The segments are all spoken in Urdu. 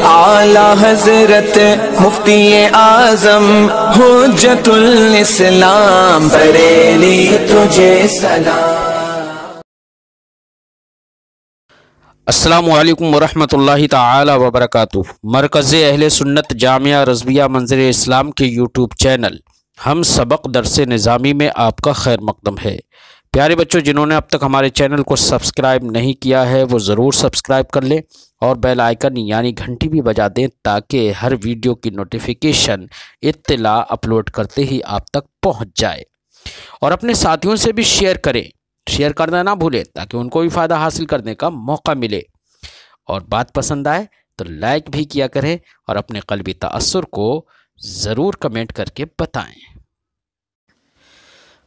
اعلی حضرت مفتی اعظم حجت الاسلام بریلی تجھے سلام۔ السلام علیکم ورحمۃ اللہ تعالی وبرکاتہ۔ مرکز اہل سنت جامعہ رضویہ منظر اسلام کے یوٹیوب چینل ہم سبق درس نظامی میں آپ کا خیر مقدم ہے۔ پیارے بچوں، جنہوں نے اب تک ہمارے چینل کو سبسکرائب نہیں کیا ہے وہ ضرور سبسکرائب کر لیں اور بیل آئیکن یعنی گھنٹی بھی بجا دیں تاکہ ہر ویڈیو کی نوٹیفیکیشن اطلاع اپلوڈ کرتے ہی آپ تک پہنچ جائے، اور اپنے ساتھیوں سے بھی شیئر کریں، شیئر کرنا نہ بھولیں تاکہ ان کو بھی فائدہ حاصل کرنے کا موقع ملے، اور بات پسند آئے تو لائک بھی کیا کریں اور اپنے قلبی تأثر کو ضرور کمنٹ کر کے بتائیں۔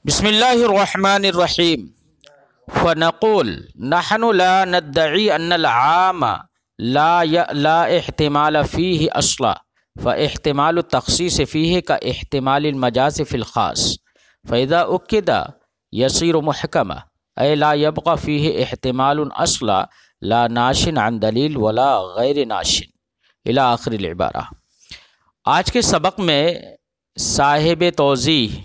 بسم اللہ الرحمن الرحیم۔ فنقول نحن لا ندعی ان العام لا احتمال فیہ اصلا فاحتمال التخصیص فیہ کا احتمال المجاز فی الخاص فاذا اکد یصیر محکمہ اے لا یبقى فیہ احتمال اصلا لا ناشن عن دلیل ولا غیر ناشن الی آخر العبارہ۔ آج کے سبق میں صاحب توضیح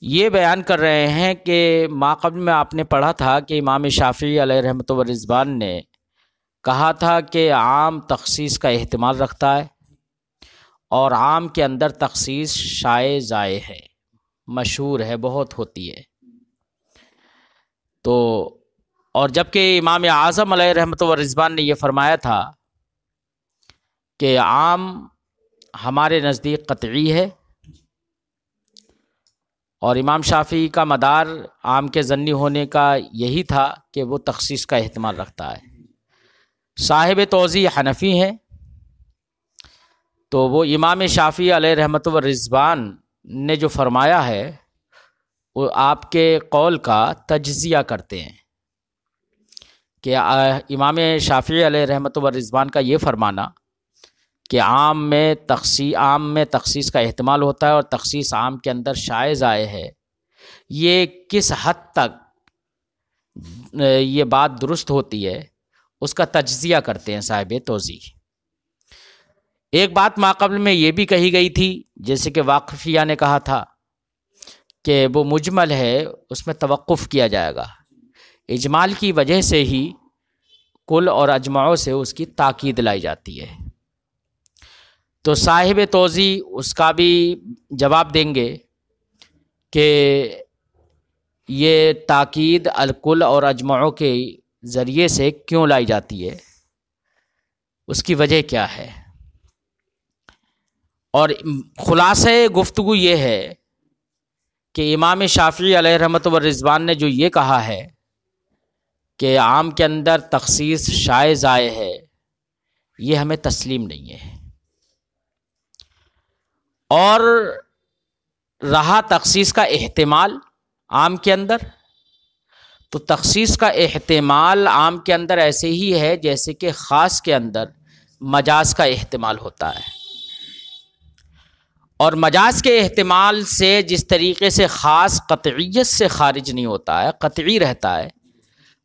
یہ بیان کر رہے ہیں کہ ماقبل میں آپ نے پڑھا تھا کہ امام شافعی علیہ رحمۃ و رضوان نے کہا تھا کہ عام تخصیص کا احتمال رکھتا ہے اور عام کے اندر تخصیص شائع زائع ہے، مشہور ہے، بہت ہوتی ہے۔ تو اور جبکہ امام اعظم علیہ رحمۃ و رضوان نے یہ فرمایا تھا کہ عام ہمارے نزدیک قطعی ہے، اور امام شافعی کا مدار عام کے ظنی ہونے کا یہی تھا کہ وہ تخصیص کا احتمال رکھتا ہے۔ صاحب توضیح حنفی ہیں، تو وہ امام شافعی علیہ رحمۃ و رضوان نے جو فرمایا ہے وہ آپ کے قول کا تجزیہ کرتے ہیں کہ امام شافعی علیہ رحمۃ و رضوان کا یہ فرمانا کہ عام میں تخصیص کا احتمال ہوتا ہے اور تخصیص عام کے اندر شائع زائع ہے، یہ کس حد تک یہ بات درست ہوتی ہے اس کا تجزیہ کرتے ہیں صاحب توضیح۔ ایک بات ماقبل میں یہ بھی کہی گئی تھی، جیسے کہ واقفیہ نے کہا تھا کہ وہ مجمل ہے، اس میں توقف کیا جائے گا، اجمال کی وجہ سے ہی کل اور اجمعوں سے اس کی تاکید لائی جاتی ہے۔ تو صاحب توضیح اس کا بھی جواب دیں گے کہ یہ تاکید الکل اور اجمعوں کے ذریعے سے کیوں لائی جاتی ہے، اس کی وجہ کیا ہے۔ اور خلاصہ گفتگو یہ ہے کہ امام شافعی علیہ رحمۃ و رضوان نے جو یہ کہا ہے کہ عام کے اندر تخصیص شائع زائع ہے، یہ ہمیں تسلیم نہیں ہے۔ اور رہا تخصیص کا احتمال عام کے اندر، تو تخصیص کا احتمال عام کے اندر ایسے ہی ہے جیسے کہ خاص کے اندر مجاز کا احتمال ہوتا ہے، اور مجاز کے احتمال سے جس طریقے سے خاص قطعیت سے خارج نہیں ہوتا ہے، قطعی رہتا ہے،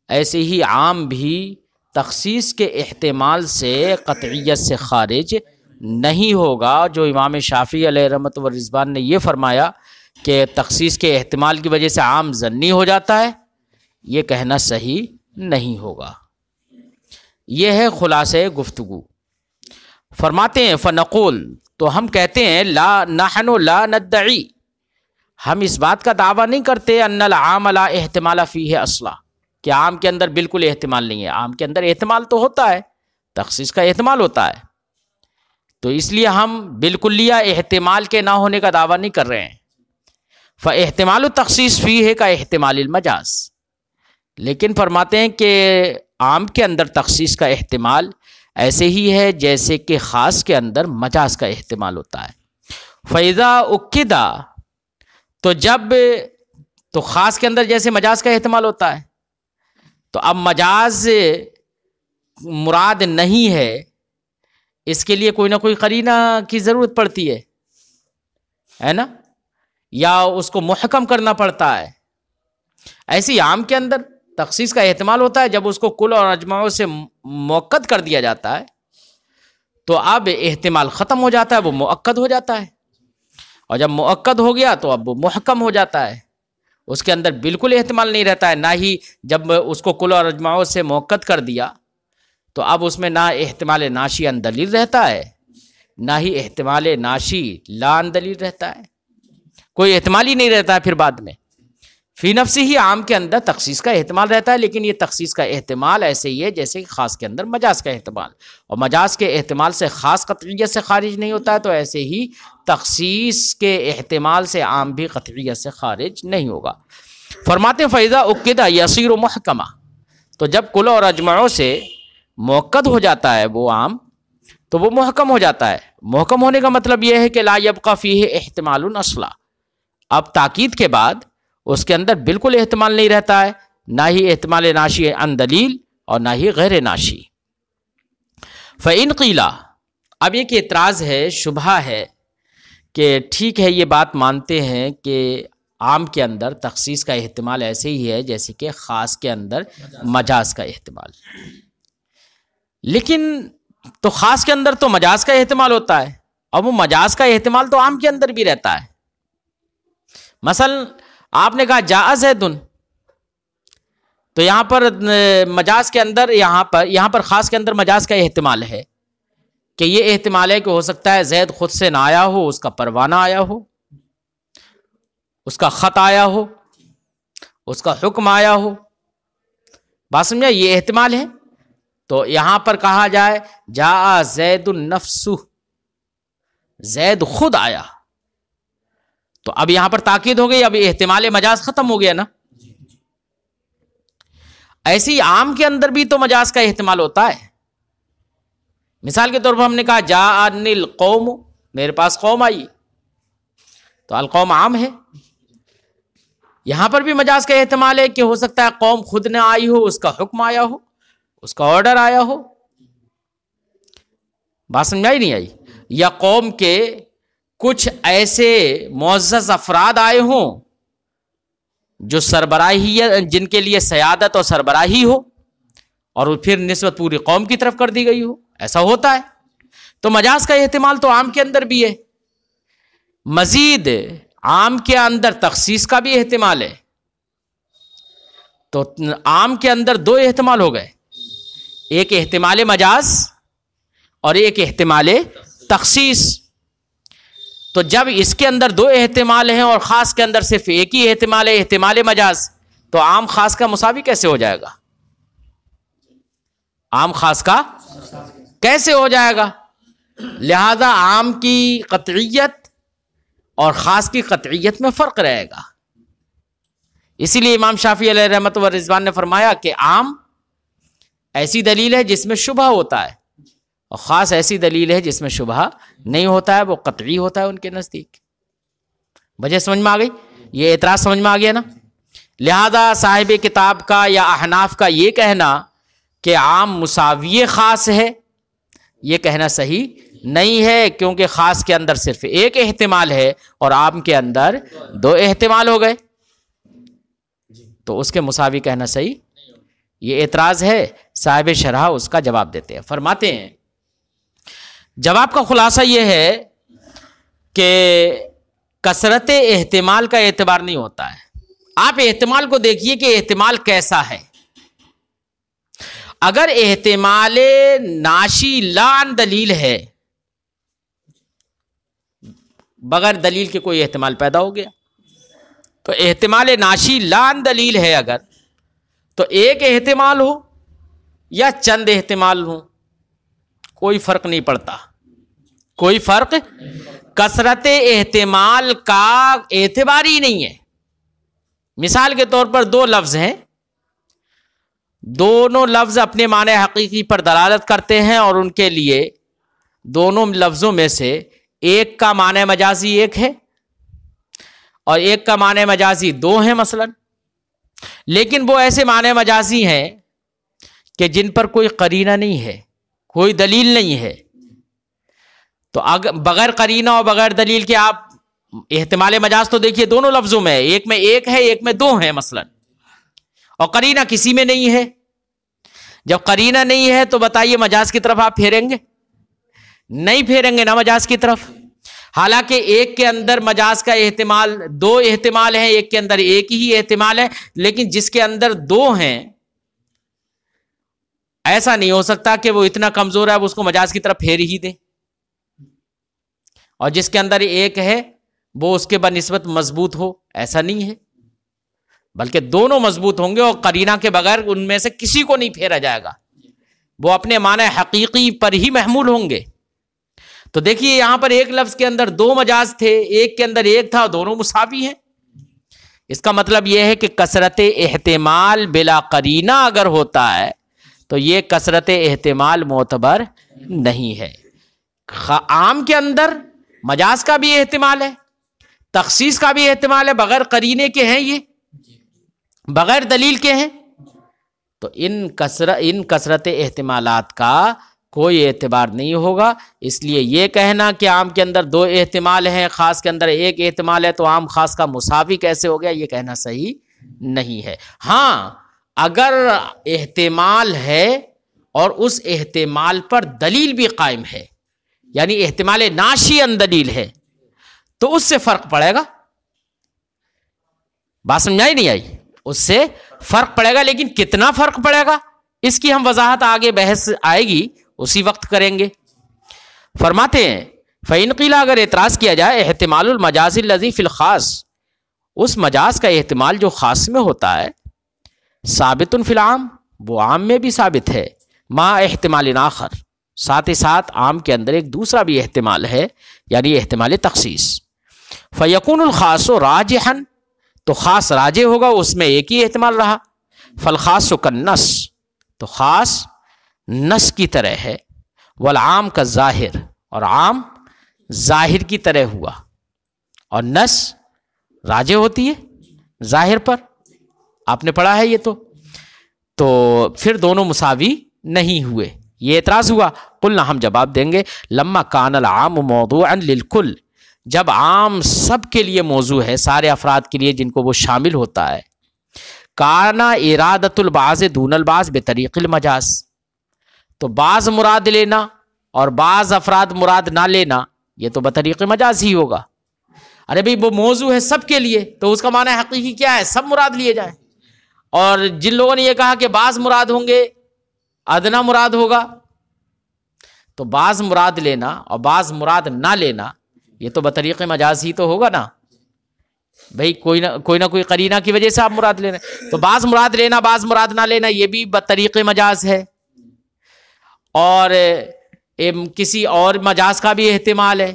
ایسے ہی عام بھی تخصیص کے احتمال سے قطعیت سے خارج نہیں ہوگا۔ جو امام شافعی علیہ رحمۃ و رضوان نے یہ فرمایا کہ تخصیص کے احتمال کی وجہ سے عام ظنی ہو جاتا ہے، یہ کہنا صحیح نہیں ہوگا۔ یہ ہے خلاصہ گفتگو۔ فرماتے ہیں فنقول، تو ہم کہتے ہیں نحن لا ندعی، ہم اس بات کا دعویٰ نہیں کرتے ان العام لا احتمال فیہ اصلا، کہ عام کے اندر بالکل احتمال نہیں ہے۔ عام کے اندر احتمال تو ہوتا ہے، تخصیص کا احتمال ہوتا ہے، تو اس لیے ہم بالکلیہ احتمال کے نہ ہونے کا دعویٰ نہیں کر رہے ہیں۔ فاحتمال التخصیص فیہ کا احتمال المجاز، لیکن فرماتے ہیں کہ عام کے اندر تخصیص کا احتمال ایسے ہی ہے جیسے کہ خاص کے اندر مجاز کا احتمال ہوتا ہے۔ فَإِذَا اُكِّدَ، تو خاص کے اندر جیسے مجاز کا احتمال ہوتا ہے، تو اب مجاز مراد نہیں ہے، اس کے لیے کوئی نہ کوئی قرینہ کی ضرورت پڑتی ہے نا، یا اس کو محکم کرنا پڑتا ہے۔ ایسی عام کے اندر تخصیص کا احتمال ہوتا ہے جب اس کو کل اور اجمعوں سے موقت کر دیا جاتا ہے، تو اب احتمال ختم ہو جاتا ہے، وہ مؤکد ہو جاتا ہے، اور جب مؤکد ہو گیا تو اب وہ محکم ہو جاتا ہے، اس کے اندر بالکل احتمال نہیں رہتا ہے۔ نہ ہی جب اس کو کل اور اجماع سے مؤکد کر دیا تو اب اس میں نہ احتمال ناشی عن دلیل رہتا ہے، نہ ہی احتمال ناشی لا عن دلیل رہتا ہے، کوئی احتمال ہی نہیں رہتا ہے پھر بعد میں۔ فی نفسی ہی عام کے اندر تخصیص کا احتمال رہتا ہے، لیکن یہ تخصیص کا احتمال ایسے ہی ہے جیسے کہ خاص کے اندر مجاز کا احتمال، اور مجاز کے احتمال سے خاص قطعیت سے خارج نہیں ہوتا ہے، تو ایسے ہی تخصیص کے احتمال سے عام بھی قطعیت سے خارج نہیں ہوگا۔ فرماتے ہیں فَإِذَا أُكِّدَ يَصِيرُ مُحْكَمًا، تو جب کل اور اجمعوں سے مؤکد ہو جاتا ہے وہ عام تو وہ محکم ہو جاتا ہے۔ محکم ہونے کا مطلب یہ ہے کہ لا يبقى فيه احتمال اصلا، اب تاکید کے بعد اس کے اندر بالکل احتمال نہیں رہتا ہے، نہ ہی احتمال ناشی عن دلیل اور نہ ہی غیر ناشی۔ فَإِنْ قِيلَ، اب ایک اعتراض ہے، شبہہ ہے کہ ٹھیک ہے یہ بات مانتے ہیں کہ عام کے اندر تخصیص کا احتمال ایسے ہی ہے جیسے کہ خاص کے اندر مجاز کا احتمال، لیکن تو خاص کے اندر تو مجاز کا احتمال ہوتا ہے، اور وہ مجاز کا احتمال تو عام کے اندر بھی رہتا ہے۔ مثلا آپ نے کہا جاء زید، تو یہاں پر مجاز کے اندر یہاں پر خاص کے اندر مجاز کا احتمال ہے کہ یہ احتمال ہے کہ ہو سکتا ہے زید خود سے نہ آیا ہو، اس کا پروانہ آیا ہو، اس کا خط آیا ہو، اس کا حکم آیا ہو، بات سمجھا، یہ احتمال ہے۔ تو یہاں پر کہا جائے جاء زید النفس، زید خود آیا، تو اب یہاں پر تاکید ہو گئی، اب احتمال مجاز ختم ہو گیا نا۔ ایسی عام کے اندر بھی تو مجاز کا احتمال ہوتا ہے۔ مثال کے طور پر ہم نے کہا جاءنی القوم، میرے پاس قوم آئی، تو القوم عام ہے، یہاں پر بھی مجاز کا احتمال ہے کہ ہو سکتا ہے قوم خود نہ آئی ہو، اس کا حکم آیا ہو، اس کا آرڈر آیا ہو، بات سمجھائی نہیں آئی، یا قوم کے کچھ ایسے معزز افراد آئے ہوں جو سربراہی، جن کے لیے سیادت اور سربراہی ہو، اور پھر نسبت پوری قوم کی طرف کر دی گئی ہو، ایسا ہوتا ہے۔ تو مجاز کا احتمال تو عام کے اندر بھی ہے، مزید عام کے اندر تخصیص کا بھی احتمال ہے، تو عام کے اندر دو احتمال ہو گئے، ایک احتمال مجاز اور ایک احتمال تخصیص۔ تو جب اس کے اندر دو احتمال ہیں اور خاص کے اندر صرف ایک ہی احتمال ہے، احتمال مجاز، تو عام خاص کا مساوی کیسے ہو جائے گا؟ عام خاص کا کیسے ہو جائے گا؟ لہذا عام کی قطعیت اور خاص کی قطعیت میں فرق رہے گا۔ اسی لیے امام شافعی علیہ رحمت و رضوان نے فرمایا کہ عام ایسی دلیل ہے جس میں شبہ ہوتا ہے، اور خاص ایسی دلیل ہے جس میں شبہ نہیں ہوتا ہے، وہ قطعی ہوتا ہے ان کے نزدیک۔ وجہ سمجھ میں آ گئی؟ یہ اعتراض سمجھ میں آ گیا نا؟ لہذا صاحب کتاب کا یا احناف کا یہ کہنا کہ عام مساوی خاص ہے، یہ کہنا صحیح نہیں ہے، کیونکہ خاص کے اندر صرف ایک احتمال ہے اور عام کے اندر دو احتمال ہو گئے، تو اس کے مساوی کہنا صحیح، یہ اعتراض ہے۔ صاحب شرح اس کا جواب دیتے ہیں، فرماتے ہیں جواب کا خلاصہ یہ ہے کہ کثرت احتمال کا اعتبار نہیں ہوتا ہے، آپ احتمال کو دیکھیے کہ احتمال کیسا ہے۔ اگر احتمال ناشی لا عن دلیل ہے، بغیر دلیل کے کوئی احتمال پیدا ہو گیا، تو احتمال ناشی لا عن دلیل ہے اگر، تو ایک احتمال ہو یا چند احتمال ہو کوئی فرق نہیں پڑتا، کوئی فرق، کثرت احتمال کا اعتبار ہی نہیں ہے۔ مثال کے طور پر دو لفظ ہیں، دونوں لفظ اپنے معنی حقیقی پر دلالت کرتے ہیں، اور ان کے لیے دونوں لفظوں میں سے ایک کا معنی مجازی ایک ہے اور ایک کا معنی مجازی دو ہیں مثلا، لیکن وہ ایسے معنی مجازی ہیں کہ جن پر کوئی قرینہ نہیں ہے، کوئی دلیل نہیں ہے، تو بغیر قرینہ اور بغیر دلیل کے آپ احتمال مجاز تو دیکھیے دونوں لفظوں میں، ایک میں ایک ہے ایک میں دو ہیں مثلا، اور قرینہ کسی میں نہیں ہے۔ جب قرینہ نہیں ہے تو بتائیے مجاز کی طرف آپ پھیریں گے؟ نہیں پھیریں گے نا مجاز کی طرف. حالانکہ ایک کے اندر مجاز کا احتمال دو احتمال ہیں، ایک کے اندر ایک ہی احتمال ہے، لیکن جس کے اندر دو ہیں ایسا نہیں ہو سکتا کہ وہ اتنا کمزور ہے وہ اس کو مجاز کی طرف پھیر ہی دے، اور جس کے اندر ایک ہے وہ اس کے بنسبت مضبوط ہو، ایسا نہیں ہے، بلکہ دونوں مضبوط ہوں گے اور قرینہ کے بغیر ان میں سے کسی کو نہیں پھیرا جائے گا، وہ اپنے معنی حقیقی پر ہی محمول ہوں گے. تو دیکھیے یہاں پر ایک لفظ کے اندر دو مجاز تھے، ایک کے اندر ایک تھا، دونوں مساوی ہیں. اس کا مطلب یہ ہے کہ کثرت احتمال بلا قرینہ اگر ہوتا ہے تو یہ کثرت احتمال معتبر نہیں ہے. عام کے اندر مجاز کا بھی احتمال ہے، تخصیص کا بھی احتمال ہے، بغیر قرینے کے ہیں، یہ بغیر دلیل کے ہیں، تو ان کثرت احتمالات کا کوئی اعتبار نہیں ہوگا. اس لیے یہ کہنا کہ عام کے اندر دو احتمال ہیں، خاص کے اندر ایک احتمال ہے، تو عام خاص کا مساوی کیسے ہو گیا، یہ کہنا صحیح نہیں ہے. ہاں اگر احتمال ہے اور اس احتمال پر دلیل بھی قائم ہے، یعنی احتمال ناشی عن دلیل ہے، تو اس سے فرق پڑے گا. بات سمجھائی نہیں آئی؟ اس سے فرق پڑے گا، لیکن کتنا فرق پڑے گا اس کی ہم وضاحت آگے بحث آئے گی اسی وقت کریں گے. فرماتے ہیں فَإِنْ قِيلَ اگر اعتراض کیا جائے احتمال المجاز الذی فی الخاص، اس مجاز کا احتمال جو خاص میں ہوتا ہے، ثابت فی العام، وہ عام میں بھی ثابت ہے، ما احتمال آخر، ساتھ ہی ساتھ عام کے اندر ایک دوسرا بھی احتمال ہے، یعنی احتمال تخصیص. فَيَكُونُ الْخَاصُ رَاجِحًا، تو خاص راجح ہوگا، اس میں ایک ہی احتمال رہا. فالخاص کالنص، تو خاص نص کی طرح ہے. والعام کا ظاہر، اور عام ظاہر کی طرح ہوا، اور نص راجح ہوتی ہے ظاہر پر، آپ نے پڑھا ہے یہ. تو پھر دونوں مساوی نہیں ہوئے. یہ اعتراض ہوا. قلنا، ہم جواب دیں گے، لما کان العام موضوعا للکل، جب عام سب کے لیے موضوع ہے، سارے افراد کے لیے جن کو وہ شامل ہوتا ہے، کانا ارادت البعض دون البعض بطریق المجاز، تو بعض مراد لینا اور بعض افراد مراد نہ لینا یہ تو بطریق مجاز ہی ہوگا. ارے بھئی وہ موضوع ہے سب کے لیے، تو اس کا معنی حقیقی کیا ہے؟ سب مراد لیے جائیں. اور جن لوگوں نے یہ کہا کہ بعض مراد ہوں گے، ادنا مراد ہوگا، تو بعض مراد لینا اور بعض مراد نہ لینا یہ تو بطریق مجاز ہی تو ہوگا نا. بھئی کوئی نہ کوئی قرینہ کی وجہ سے آپ مراد لے رہے ہیں، تو بعض مراد لینا بعض مراد نہ لینا یہ بھی بطریق مجاز ہے. اور کسی اور مجاز کا بھی احتمال ہے،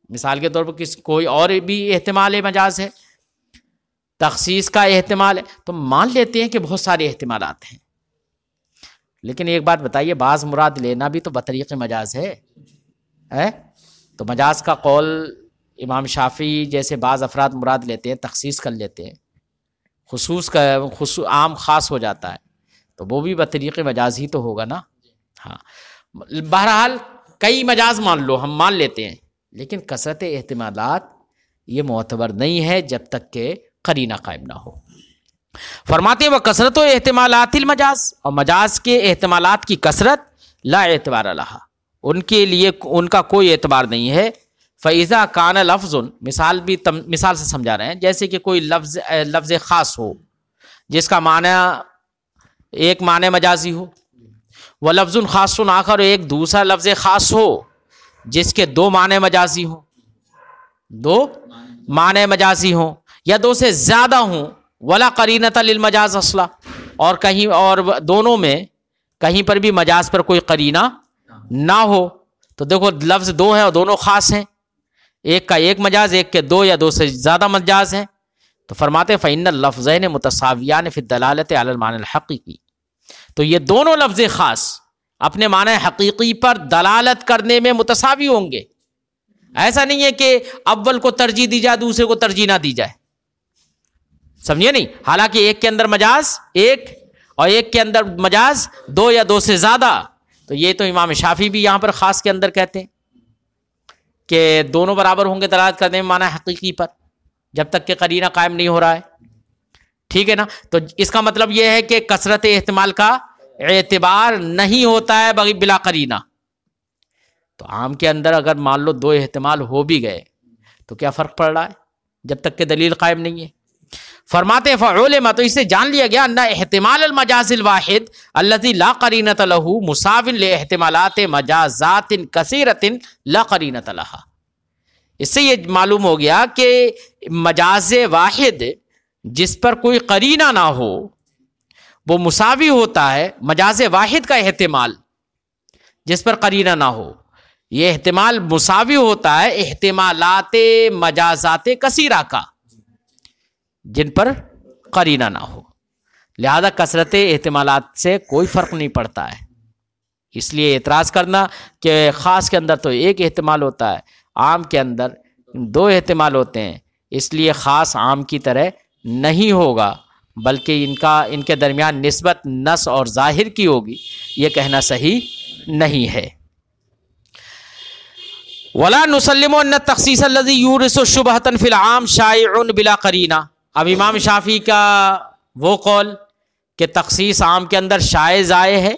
مثال کے طور پر کوئی اور بھی احتمال مجاز ہے، تخصیص کا احتمال ہے، تو مان لیتے ہیں کہ بہت سارے احتمالات ہیں. لیکن ایک بات بتائیے، بعض مراد لینا بھی تو بطریق مجاز ہے. تو مجاز کا قول امام شافعی جیسے بعض افراد مراد لیتے ہیں، تخصیص کر لیتے ہیں، خصوص عام خاص ہو جاتا ہے، تو وہ بھی بطریق مجاز ہی تو ہوگا نا. ہاں بہرحال کئی مجاز مان لو، ہم مان لیتے ہیں، لیکن کثرت احتمالات یہ معتبر نہیں ہے جب تک کہ قرینہ قائم نہ ہو. فرماتے ہیں وہ کثرت و احتمالات المجاز، اور مجاز کے احتمالات کی کثرت لا اعتبار لہا، ان کے لیے ان کا کوئی اعتبار نہیں ہے. فَإِذَا كَانَ لَفْظٌ، مثال سے سمجھا رہے ہیں، جیسے کہ کوئی لفظ خاص ہو جس کا معنی ایک معنی مجازی ہو، وَلَفْظٌ خاصٌ آخر، ایک دوسرا لفظ خاص ہو جس کے دو معنی مجازی ہوں، دو معنی مجازی ہوں یا دو سے زیادہ ہوں، ولا قرینۃ للمجاز اصلا، اور کہیں اور دونوں میں کہیں پر بھی مجاز پر کوئی قرینہ نہ ہو. تو دیکھو لفظ دو ہیں اور دونوں خاص ہیں، ایک کا ایک مجاز، ایک کے دو یا دو سے زیادہ مجاز ہیں. تو فرماتے فإن اللفظین متساویان فی الدلالۃ علی المعنی الحقیقی، تو یہ دونوں لفظ خاص اپنے معنی حقیقی پر دلالت کرنے میں متساوی ہوں گے. ایسا نہیں ہے کہ اول کو ترجیح دی جائے دوسرے کو ترجیح نہ دی جائے، سمجھے نہیں؟ حالانکہ ایک کے اندر مجاز ایک اور ایک کے اندر مجاز دو یا دو سے زیادہ. تو یہ تو امام شافعی بھی یہاں پر خاص کے اندر کہتے ہیں کہ دونوں برابر ہوں گے دلالت کرنے میں معنی حقیقی پر، جب تک کہ قرینہ قائم نہیں ہو رہا ہے. ٹھیک ہے نا؟ تو اس کا مطلب یہ ہے کہ کثرت احتمال کا اعتبار نہیں ہوتا ہے بلا قرینہ. تو عام کے اندر اگر مان لو 2 احتمال ہو بھی گئے تو کیا فرق پڑ رہا ہے جب تک کہ دلیل قائم نہیں ہے. فرماتے ہیں فعلم، تو اس سے جان لیا گیا ان احتمال المجاز الواحد الذي لا قرینۃ له مساو لاحتمالات مجازات کثیرۃ لا قرینۃ لها. اس سے یہ معلوم ہو گیا کہ مجاز واحد جس پر کوئی قرینہ نہ ہو وہ مساوی ہوتا ہے. مجاز واحد کا احتمال جس پر قرینہ نہ ہو یہ احتمال مساوی ہوتا ہے احتمالات مجازات کثیرہ کا جن پر قرینہ نہ ہو. لہذا کثرت احتمالات سے کوئی فرق نہیں پڑتا ہے. اس لیے اعتراض کرنا کہ خاص کے اندر تو ایک احتمال ہوتا ہے، عام کے اندر 2 احتمال ہوتے ہیں، اس لیے خاص عام کی طرح نہیں ہوگا بلکہ ان کے درمیان نسبت نص اور ظاہر کی ہوگی، یہ کہنا صحیح نہیں ہے. ولا نسلم ان التخصیص الذي يورث شبهة في العام شائع بلا قرینہ. اب امام شافعی کا وہ قول کہ تخصیص عام کے اندر شائع ضائع ہے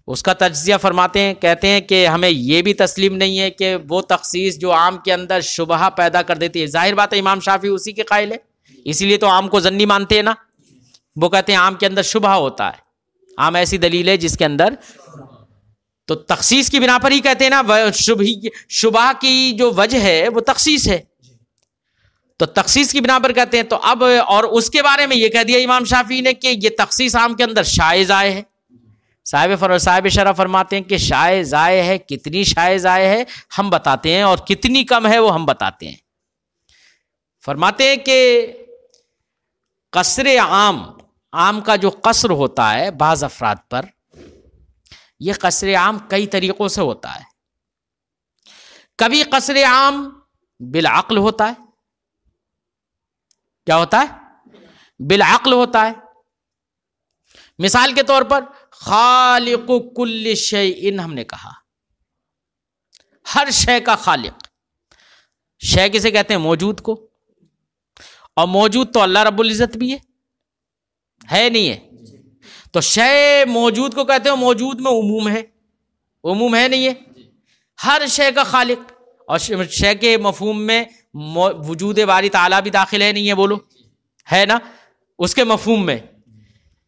اس کا تجزیہ فرماتے ہیں، کہتے ہیں کہ ہمیں یہ بھی تسلیم نہیں ہے کہ وہ تخصیص جو عام کے اندر شبہہ پیدا کر دیتی ہے. ظاہر بات ہے امام شافعی اسی کے قائل ہے، اسی لیے تو عام کو ظنی مانتے ہیں نا. وہ کہتے ہیں عام کے اندر شبہہ ہوتا ہے، عام ایسی دلیل ہے جس کے اندر، تو تخصیص کی بنا پر ہی کہتے ہیں نا شبہہ کی جو وجہ ہے وہ تخصیص ہے، تو تخصیص کی بنا پر کہتے ہیں. تو اب اور اس کے بارے میں یہ کہہ دیا امام شافعی نے کہ یہ تخصیص عام کے اندر شائع ضائع ہے. صاحب شرح فرماتے ہیں کہ شائع ضائع ہے، کتنی شائع ضائع ہے ہم بتاتے ہیں اور کتنی کم ہے وہ ہم بتاتے ہیں. فرماتے ہیں کہ قصر عام کا جو قصر ہوتا ہے بعض افراد پر، یہ قصر عام کئی طریقوں سے ہوتا ہے. کبھی قصر عام بالعقل ہوتا ہے. کیا ہوتا ہے؟ بالعقل ہوتا ہے. مثال کے طور پر خالق کل شیء ہم نے کہا، ہر شے کا خالق. شے کسے کہتے ہیں؟ موجود کو. اور موجود تو اللہ رب العزت بھی ہے نہیں ہے؟ تو شے موجود کو کہتے ہیں، موجود میں عموم ہے، عموم ہے نہیں ہے؟ ہر شے کا خالق. اور شے کے مفہوم میں وجود باری تعالیٰ بھی داخل ہے نہیں ہے؟ بولو ہے نا اس کے مفہوم میں.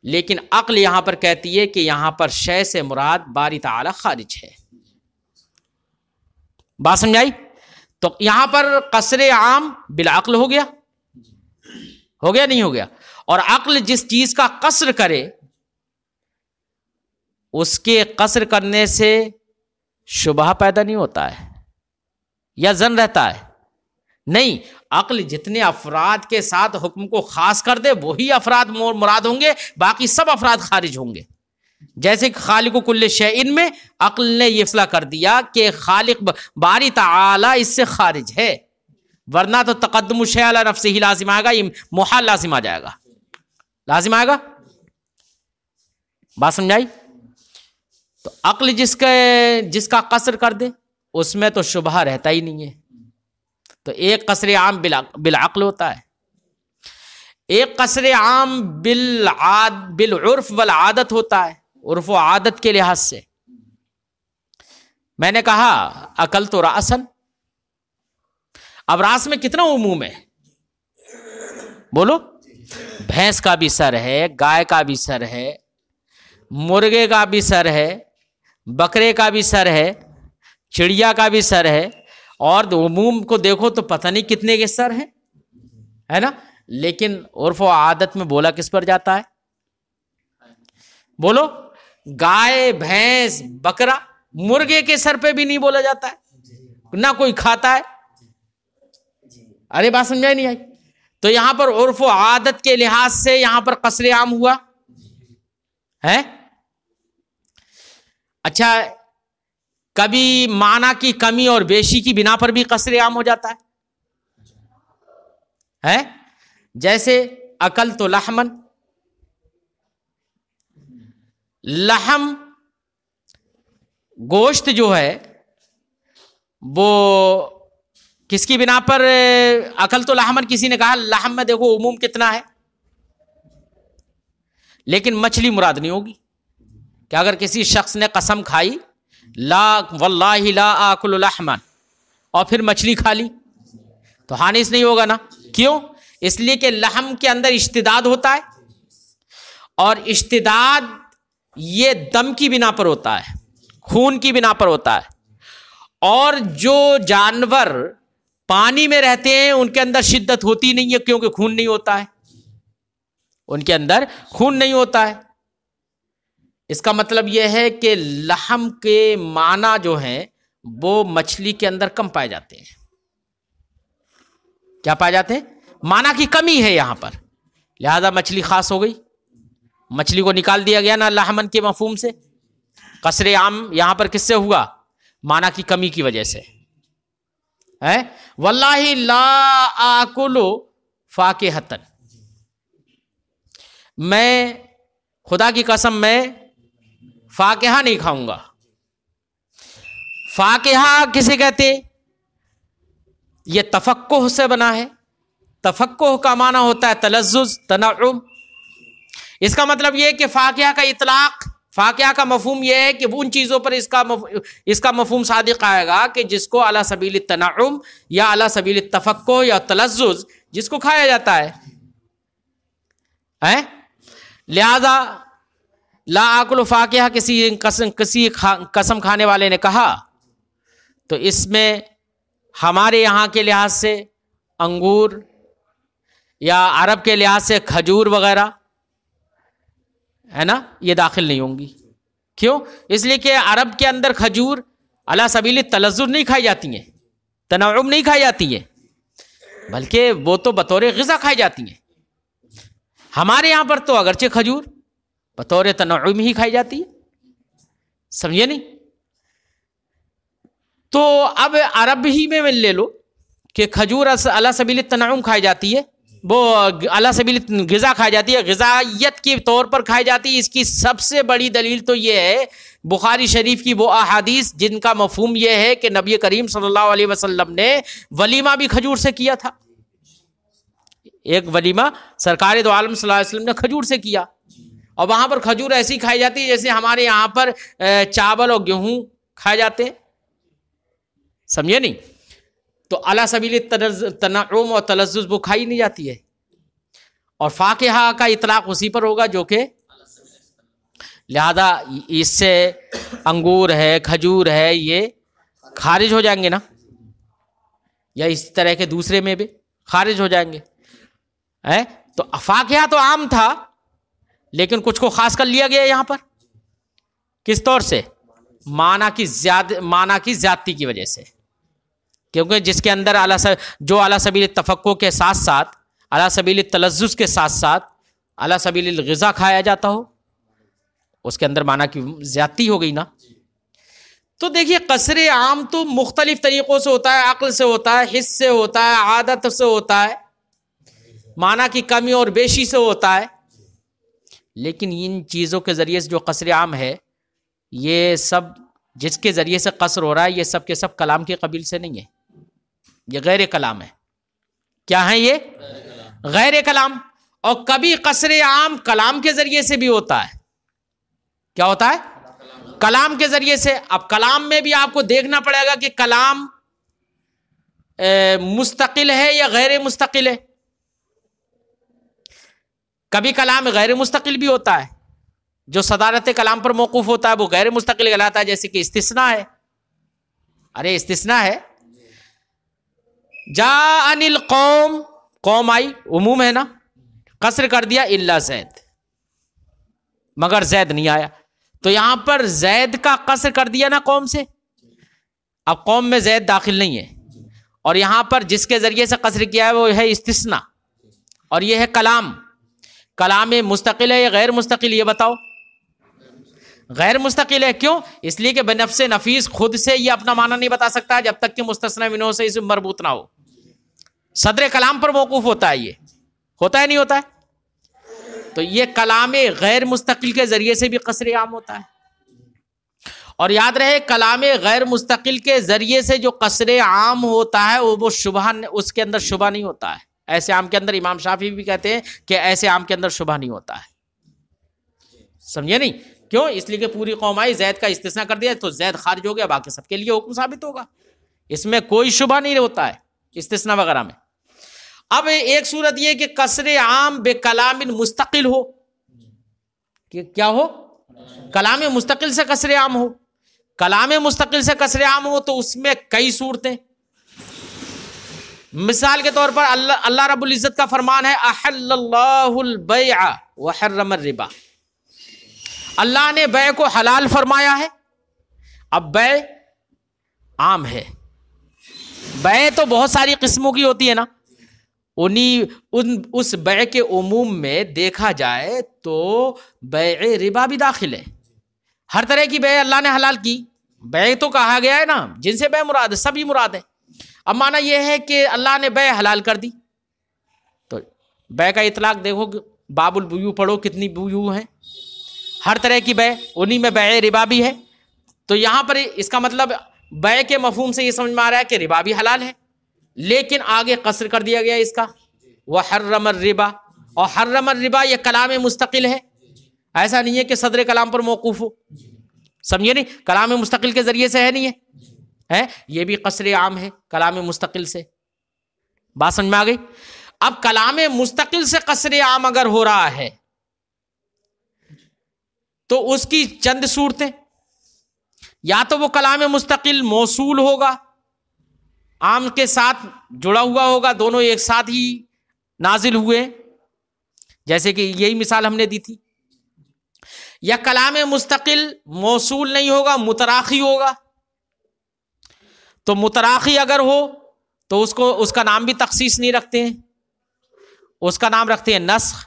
لیکن عقل یہاں پر کہتی ہے کہ یہاں پر شے سے مراد باری تعالیٰ خارج ہے. بات سمجھائی؟ تو یہاں پر قصر عام بالعقل ہو گیا نہیں ہو گیا؟ اور عقل جس چیز کا قصر کرے اس کے قصر کرنے سے شبہہ پیدا نہیں ہوتا ہے یا ظن رہتا ہے؟ نہیں، عقل جتنے افراد کے ساتھ حکم کو خاص کر دے وہی افراد مراد ہوں گے، باقی سب افراد خارج ہوں گے. جیسے کہ خالق کل شیء میں عقل نے یہ فیصلہ کر دیا کہ خالق باری تعالی اس سے خارج ہے، ورنہ تو تقدم الشیء علی نفسہ ہی لازم آئے گا، یہ محال لازم آ جائے گا، لازم آئے گا. بات سمجھائی؟ تو عقل جس کا قصر کر دے اس میں تو شبہہ رہتا ہی نہیں ہے. تو ایک قصر عام بالعقل ہوتا ہے، ایک قصر عام بالعرف والعادت ہوتا ہے، عرف و عادت کے لحاظ سے. میں نے کہا اکل تو راسن، اب راس میں کتنا عموم ہے؟ بولو. بھینس کا بھی سر ہے، گائے کا بھی سر ہے، مرغے کا بھی سر ہے، بکرے کا بھی سر ہے، چڑیا کا بھی سر ہے، اور عموم کو دیکھو تو پتہ نہیں کتنے کے سر ہیں، ہے نا؟ لیکن عرف و عادت میں بولا کس پر جاتا ہے؟ بولو. گائے، بھینس، بکرا، مرغے کے سر پہ بھی نہیں بولا جاتا ہے، نہ کوئی کھاتا ہے. ارے بات سمجھائی نہیں آئی؟ تو یہاں پر عرف و عادت کے لحاظ سے یہاں پر قصر عام ہوا ہے. اچھا، کبھی معنی کی کمی اور بیشی کی بنا پر بھی قصر عام ہو جاتا ہے. جیسے اکل تو لحمن، لحم گوشت جو ہے وہ کس کی بنا پر اکل تو لحمن؟ کسی نے کہا لحم میں دیکھو عموم کتنا ہے، لیکن مچھلی مراد نہیں ہوگی. کہ اگر کسی شخص نے قسم کھائی لا واللہ لا آکل لحما، اور پھر مچھلی کھا لی تو حانث نہیں ہوگا نا. کیوں؟ اس لیے کہ لحم کے اندر اشتداد ہوتا ہے، اور اشتداد یہ دم کی بنا پر ہوتا ہے، خون کی بنا پر ہوتا ہے. اور جو جانور پانی میں رہتے ہیں ان کے اندر شدت ہوتی نہیں ہے، کیونکہ خون نہیں ہوتا ہے، ان کے اندر خون نہیں ہوتا ہے. اس کا مطلب یہ ہے کہ لحم کے معنی جو ہیں وہ مچھلی کے اندر کم پائے جاتے ہیں. کیا پائے جاتے ہیں؟ معنی کی کمی ہے یہاں پر، لہذا مچھلی خاص ہو گئی، مچھلی کو نکال دیا گیا نا لحمن کے مفہوم سے. قصر عام یہاں پر کس سے ہوا؟ معنی کی کمی کی وجہ سے. واللہ لا آکل فاکہۃ، میں خدا کی قسم میں فاکہہ نہیں کھاؤں گا. فاکہہ کسے کہتے؟ یہ تفقہ سے بنا ہے. تفقہ کا معنی ہوتا ہے تلذذ، تنعم. اس کا مطلب یہ کہ فاکہہ کا اطلاق، فاکہہ کا مفہوم یہ ہے کہ ان چیزوں پر اس کا مفہوم صادق آئے گا کہ جس کو علی سبیل التنعم یا علی سبیل التفقہ یا تلذذ جس کو کھایا جاتا ہے. لہذا لا آکل فاکہہ کسی قسم کھانے والے نے کہا تو اس میں ہمارے یہاں کے لحاظ سے انگور یا عرب کے لحاظ سے کھجور وغیرہ ہے نا، یہ داخل نہیں ہوں گی. کیوں؟ اس لیے کہ عرب کے اندر کھجور علی سبیل تلذذ نہیں کھائی جاتی ہیں، تنعم نہیں کھائی جاتی ہیں، بلکہ وہ تو بطور غذا کھائی جاتی ہیں. ہمارے یہاں پر تو اگرچہ کھجور بطور تنعم ہی کھائی جاتی ہے. سمجھے نہیں؟ تو اب عرب ہی میں لے لو کہ کھجور علی سبیل التنعم کھائی جاتی ہے، وہ علی سبیل غذا کھائی جاتی ہے، غذائیت کے طور پر کھائی جاتی ہے. اس کی سب سے بڑی دلیل تو یہ ہے بخاری شریف کی وہ احادیث جن کا مفہوم یہ ہے کہ نبی کریم صلی اللہ علیہ وسلم نے ولیمہ بھی کھجور سے کیا تھا. ایک ولیمہ سرکار دو عالم صلی اللہ علیہ وسلم نے کھجور سے کیا، اور وہاں پر کھجور ایسی کھائی جاتی ہے جیسے ہمارے یہاں پر چاول اور گیہوں کھائے جاتے ہیں. سمجھے نہیں؟ تو علی سبیل تنعم اور تلذذ وہ کھائی نہیں جاتی ہے. اور فاکہہ کا اطلاق اسی پر ہوگا جو کہ، لہذا اس سے انگور ہے، کھجور ہے، یہ خارج ہو جائیں گے نا، یا اس طرح کے دوسرے میں بھی خارج ہو جائیں گے. تو فاکہہ تو عام تھا لیکن کچھ کو خاص کر لیا گیا یہاں پر. کس طور سے؟ معنی کی زیادتی کی وجہ سے. کیونکہ جس کے اندر جو اعلیٰ سبیل التفقہ کے ساتھ ساتھ، اعلیٰ سبیل التلذذ کے ساتھ ساتھ اعلیٰ سبیل الغذا کھایا جاتا ہو، اس کے اندر معنی کی زیادتی ہو گئی نا. تو دیکھیے قصر عام تو مختلف طریقوں سے ہوتا ہے، عقل سے ہوتا ہے، حس سے ہوتا ہے، عادت سے ہوتا ہے، معنی کی کمی اور بیشی سے ہوتا ہے. لیکن ان چیزوں کے ذریعے سے جو قصر عام ہے، یہ سب جس کے ذریعے سے قصر ہو رہا ہے، یہ سب کے سب کلام کے قبیل سے نہیں ہے، یہ غیر کلام ہے. کیا ہے یہ؟ غیر کلام. اور کبھی قصر عام کلام کے ذریعے سے بھی ہوتا ہے. کیا ہوتا ہے؟ کلام کے ذریعے سے. اب کلام میں بھی آپ کو دیکھنا پڑے گا کہ کلام مستقل ہے یا غیر مستقل ہے. کبھی کلام غیر مستقل بھی ہوتا ہے، جو صدارت کلام پر موقوف ہوتا ہے وہ غیر مستقل کہلاتا ہے، جیسے کہ استثناء ہے. ارے استثناء ہے، جاءنی القوم، قوم آئی، عموم ہے نا، قصر کر دیا الا زید، مگر زید نہیں آیا. تو یہاں پر زید کا قصر کر دیا نا قوم سے. اب قوم میں زید داخل نہیں ہے، اور یہاں پر جس کے ذریعے سے قصر کیا ہے وہ ہے استثناء، اور یہ ہے کلام. کلام مستقل ہے یا غیر مستقل؟ یہ بتاؤ. غیر مستقل ہے. کیوں؟ اس لیے کہ بنفس نفیس خود سے یہ اپنا معنی نہیں بتا سکتا جب تک کہ مستثنی منہ سے اس مربوط نہ ہو. صدر کلام پر موقوف ہوتا ہے، یہ ہوتا ہے نہیں ہوتا ہے. تو یہ کلام غیر مستقل کے ذریعے سے بھی قصر عام ہوتا ہے. اور یاد رہے کلام غیر مستقل کے ذریعے سے جو قصر عام ہوتا ہے وہ شبہ، اس کے اندر شبہ نہیں ہوتا ہے. ایسے عام کے اندر امام شافعی بھی کہتے ہیں کہ ایسے عام کے اندر شبہ نہیں ہوتا ہے. سمجھے نہیں؟ کیوں؟ اس لیے کہ پوری قوم آئی، زید کا استثناء کر دیا تو زید خارج ہو گیا، باقی سب کے لیے حکم ثابت ہوگا، اس میں کوئی شبہ نہیں ہوتا ہے استثناء وغیرہ میں۔ اب ایک صورت یہ کہ قصر عام بے کلام مستقل ہو، کہ کیا ہو؟ کلام مستقل سے قصر عام ہو۔ کلام مستقل سے قصر عام ہو تو اس میں کئی صورتیں، مثال کے طور پر اللہ رب العزت کا فرمان ہے احل اللہ البیع وحرم الربا، اللہ نے بیع کو حلال فرمایا ہے۔ اب بیع عام ہے، بیع تو بہت ساری قسموں کی ہوتی ہے نا، اس بیع کے عموم میں دیکھا جائے تو بیع ربا بھی داخل ہے۔ ہر طرح کی بیع اللہ نے حلال کی، بیع تو کہا گیا ہے نا، جن سے بیع مراد ہے سبھی مراد ہے۔ اب معنی یہ ہے کہ اللہ نے بیع حلال کر دی، تو بیع کا اطلاق دیکھو، باب البیوع پڑھو، کتنی بیوع ہیں، ہر طرح کی بیع، انہی میں بیع ربا بھی ہے۔ تو یہاں پر اس کا مطلب بیع کے مفہوم سے یہ سمجھ میں آ رہا ہے کہ ربا بھی حلال ہے، لیکن آگے قصر کر دیا گیا اس کا، وحرم الربا، اور حرم الربا یہ کلام مستقل ہے، ایسا نہیں ہے کہ صدر کلام پر موقوف ہو، سمجھے نہیں، کلام مستقل کے ذریعے سے ہے نہیں ہے، یہ بھی قصر عام ہے کلام مستقل سے، بات سمجھ میں آ گئی۔ اب کلام مستقل سے قصر عام اگر ہو رہا ہے تو اس کی چند صورتیں، یا تو وہ کلام مستقل موصول ہوگا، عام کے ساتھ جڑا ہوا ہوگا، دونوں ایک ساتھ ہی نازل ہوئے، جیسے کہ یہی مثال ہم نے دی تھی، یا کلام مستقل موصول نہیں ہوگا، متراخی ہوگا۔ تو متراخی اگر ہو تو اس کا نام بھی تخصیص نہیں رکھتے ہیں، اس کا نام رکھتے ہیں نسخ۔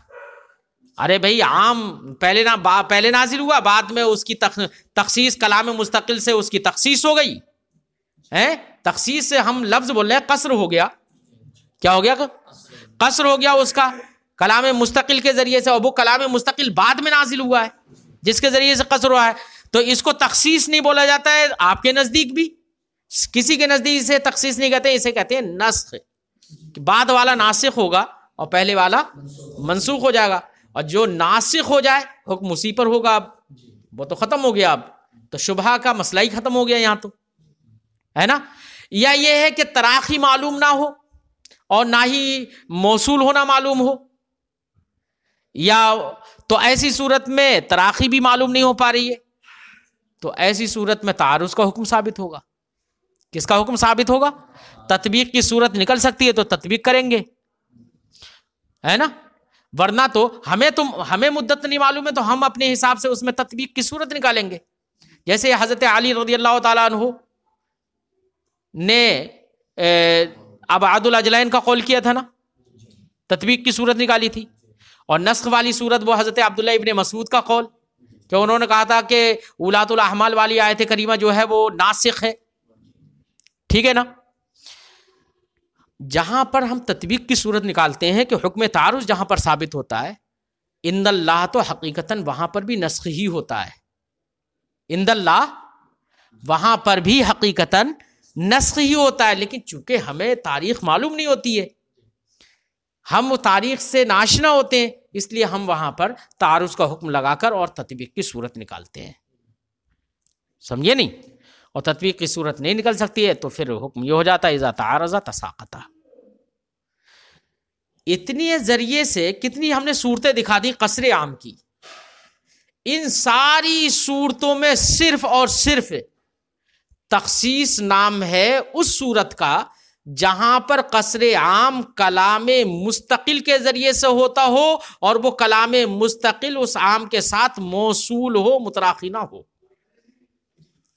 ارے بھائی عام پہلے نازل ہوا، بعد میں اس کی تخصیص کلام مستقل سے اس کی تخصیص ہو گئی ہے، تخصیص سے ہم لفظ بول رہے ہیں قصر ہو گیا، کیا ہو گیا؟ قصر ہو گیا اس کا کلام مستقل کے ذریعے سے، اور وہ کلام مستقل بعد میں نازل ہوا ہے جس کے ذریعے سے قصر ہوا ہے، تو اس کو تخصیص نہیں بولا جاتا ہے آپ کے نزدیک بھی، کسی کے نزدیک سے تخصیص نہیں کہتے ہیں، اسے کہتے ہیں نسخ، بعد والا ناسخ ہوگا اور پہلے والا منسوخ ہو جائے گا، اور جو ناسخ ہو جائے حکم اسی پر ہوگا، اب وہ تو ختم ہو گیا، اب تو شبہہ کا مسئلہ ہی ختم ہو گیا یہاں تو، ہے نا۔ یا یہ ہے کہ تراخی معلوم نہ ہو اور نہ ہی موصول ہونا معلوم ہو، یا تو ایسی صورت میں تراخی بھی معلوم نہیں ہو پا رہی ہے، تو ایسی صورت میں تعارض کا حکم ثابت ہوگا۔ کس کا حکم ثابت ہوگا؟ تطبیق کی صورت نکل سکتی ہے تو تطبیق کریں گے، ہے نا، ورنہ تو ہمیں مدت نہیں معلوم ہے تو ہم اپنے حساب سے اس میں تطبیق کی صورت نکالیں گے۔ جیسے حضرت علی رضی اللہ تعالیٰ عنہ نے ابعاد الاجلین کا قول کیا تھا نا، تطبیق کی صورت نکالی تھی، اور نسخ والی صورت وہ حضرت عبداللہ ابن مسعود کا قول، کہ انہوں نے کہا تھا کہ اولات الاحمال والی آیت کریمہ جو ہے وہ ناسخ ہے، ٹھیک ہے نا۔ جہاں پر ہم تطبیق کی صورت نکالتے ہیں کہ حکم تعارض جہاں پر ثابت ہوتا ہے، ان اللہ تو حقیقتاً وہاں پر بھی نسخ ہی ہوتا ہے، ان اللہ وہاں پر بھی حقیقتاً نسخ ہی ہوتا ہے، لیکن چونکہ ہمیں تاریخ معلوم نہیں ہوتی ہے، ہم تاریخ سے ناشنا ہوتے ہیں، اس لیے ہم وہاں پر تعارض کا حکم لگا کر اور تطبیق کی صورت نکالتے ہیں، سمجھے نہیں؟ اور تطبیق کی صورت نہیں نکل سکتی ہے تو پھر حکم یہ ہو جاتا ہے اذا تعارض تساقط۔ اتنی ذریعے سے کتنی ہم نے صورتیں دکھا دی قصر عام کی، ان ساری صورتوں میں صرف اور صرف تخصیص نام ہے اس صورت کا جہاں پر قصر عام کلام مستقل کے ذریعے سے ہوتا ہو اور وہ کلام مستقل اس عام کے ساتھ موصول ہو، متراخی نہ ہو۔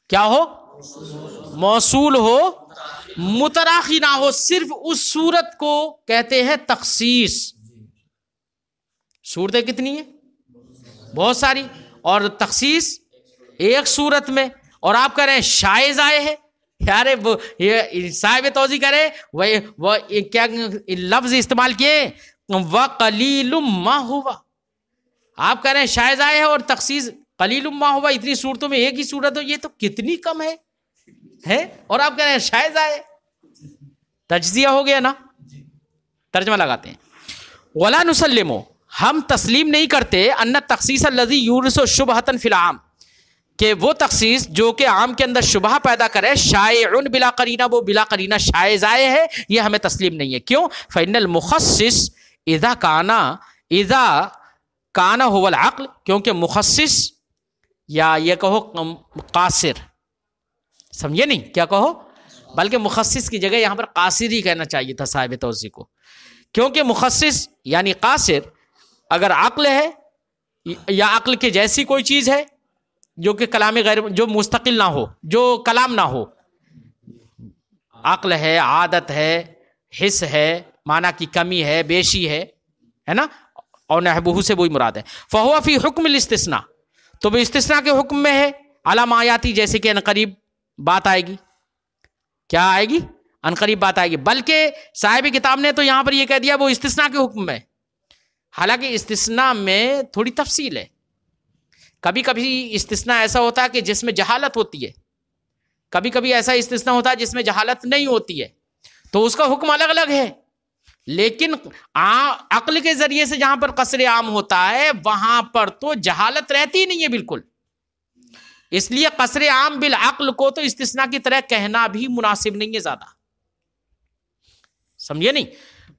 کیا ہو؟ موصول ہو، متراخی نہ ہو، صرف اس صورت کو کہتے ہیں تخصیص۔ صورتیں کتنی ہیں؟ بہت ساری، اور تخصیص ایک صورت میں، اور آپ کہہ رہے ہیں شائز آئے ہیں، یار صاحب توضیح کرے وہ کیا لفظ استعمال کیے، وَقَلِيلٌ مَّا هُوَ، آپ کہہ رہے ہیں شائز آئے ہیں اور تخصیص قلیل ما ہوا، اتنی صورتوں میں ایک ہی صورت ہو، یہ تو کتنی کم ہے، اور آپ کہہ رہے ہیں شائز آئے، تجزیہ ہو گیا نا۔ ترجمہ لگاتے ہیں، وَلَا نُسَلِّمُ، ہم تسلیم نہیں کرتے ان تخصیص الذی یورث شبہۃ فی العام، کہ وہ تخصیص جو کہ عام کے اندر شبہ پیدا کرے، شائع بلا قرینہ، وہ بلا قرینہ شائع ضائع ہے، یہ ہمیں تسلیم نہیں ہے. کیوں؟ فإن المخصص اذا کان هو العقل، کیونکہ مخصص یا یہ کہو قاصر، سمجھے نہیں کیا کہو، بلکہ مخصص کی جگہ یہاں پر قاصر ہی کہنا چاہیے تھا صاحب توضیح کو، کیونکہ مخصص یعنی قاصر اگر عقل ہے یا عقل کے جیسی کوئی چیز ہے جو کہ کلام غیر، جو مستقل نہ ہو، جو کلام نہ ہو، عقل ہے، عادت ہے، حس ہے، معنی کی کمی ہے، بیشی ہے نا، اور نحبہ سے وہی مراد ہے. فہو فی حکم الاستثناء، تو وہ استثناء کے حکم میں ہے، علی ما یاتی، جیسے کہ عنقریب بات آئے گی. کیا آئے گی؟ عنقریب بات آئے گی. بلکہ صاحب کتاب نے تو یہاں پر یہ کہہ دیا وہ استثناء کے حکم میں، حالانکہ استثناء میں تھوڑی تفصیل ہے. کبھی کبھی استثناء ایسا ہوتا ہے کہ جس میں جہالت ہوتی ہے، کبھی کبھی ایسا استثناء ہوتا ہے جس میں جہالت نہیں ہوتی ہے، تو اس کا حکم الگ الگ ہے. لیکن عقل کے ذریعے سے جہاں پر قصر عام ہوتا ہے وہاں پر تو جہالت رہتی نہیں ہے بالکل، اس لیے قصر عام بالعقل کو تو استثناء کی طرح کہنا بھی مناسب نہیں ہے زیادہ، سمجھے نہیں.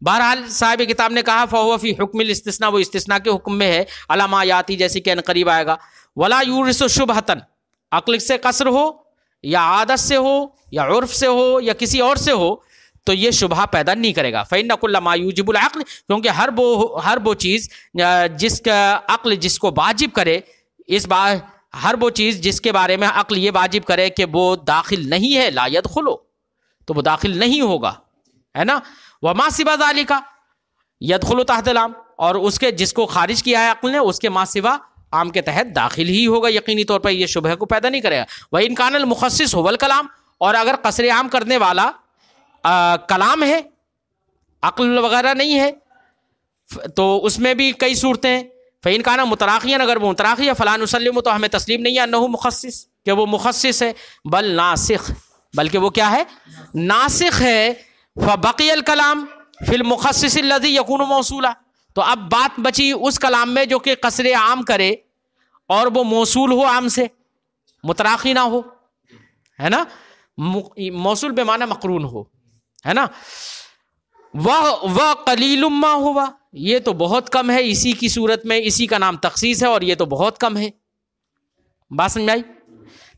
بہرحال صاحب کتاب نے کہا فہو فی حکم الاستثناء، وہ استثناء کے حکم میں ہے، علی ما یاتی، جیسے کہ قریب آئے گا. ولا یورث شبہۃ، عقل سے قصر ہو یا عادت سے ہو یا عرف سے ہو یا کسی اور سے ہو تو یہ شبہ پیدا نہیں کرے گا. فإن کل ما یوجب العقل، کیونکہ ہر وہ چیز جس کا عقل جس کو واجب کرے، ہر وہ چیز جس کے بارے میں عقل یہ واجب کرے کہ وہ داخل نہیں ہے، لا يدخلو، تو وہ داخل نہیں ہوگا، ہے نا. وما سوا ذالک يدخل تحت العام، اور اس کے جس کو خارج کیا ہے عقل نے اس کے ما سوا عام کے تحت داخل ہی ہوگا، یقینی طور پر یہ شبہ کو پیدا نہیں کرے گا. وإن كان المخصص هو الكلام، اور اگر قصر عام کرنے والا کلام ہے، عقل وغیرہ نہیں ہے، تو اس میں بھی کئی صورتیں ہیں. فإن كان متراخیا، اگر وہ متراخی ہے، فلا نسلم، تو ہمیں تسلیم نہیں ہے انہ مخصص، کہ وہ مخصص ہے، بل ناسخ، بلکہ وہ کیا ہے؟ ناسخ ہے. فبقی الکلام فی المخصص الذی یکون موصولا، تو اب بات بچی اس کلام میں جو کہ قصر عام کرے اور وہ موصول ہو عام سے، متراخی نہ ہو، ہے نا، موصول بے معنی مقرون ہو، ہے نا. وَقَلِيلٌ مَّا ہُوَ، یہ تو بہت کم ہے، اسی کی صورت میں اسی کا نام تخصیص ہے، اور یہ تو بہت کم ہے. بات سمجھ آئی؟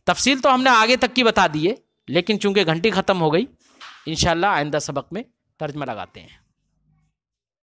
تفصیل تو ہم نے آگے تک کی بتا دی ہے، لیکن چونکہ گھنٹی ختم ہو گئی، انشاءاللہ آئندہ سبق میں ترجمہ لگاتے ہیں.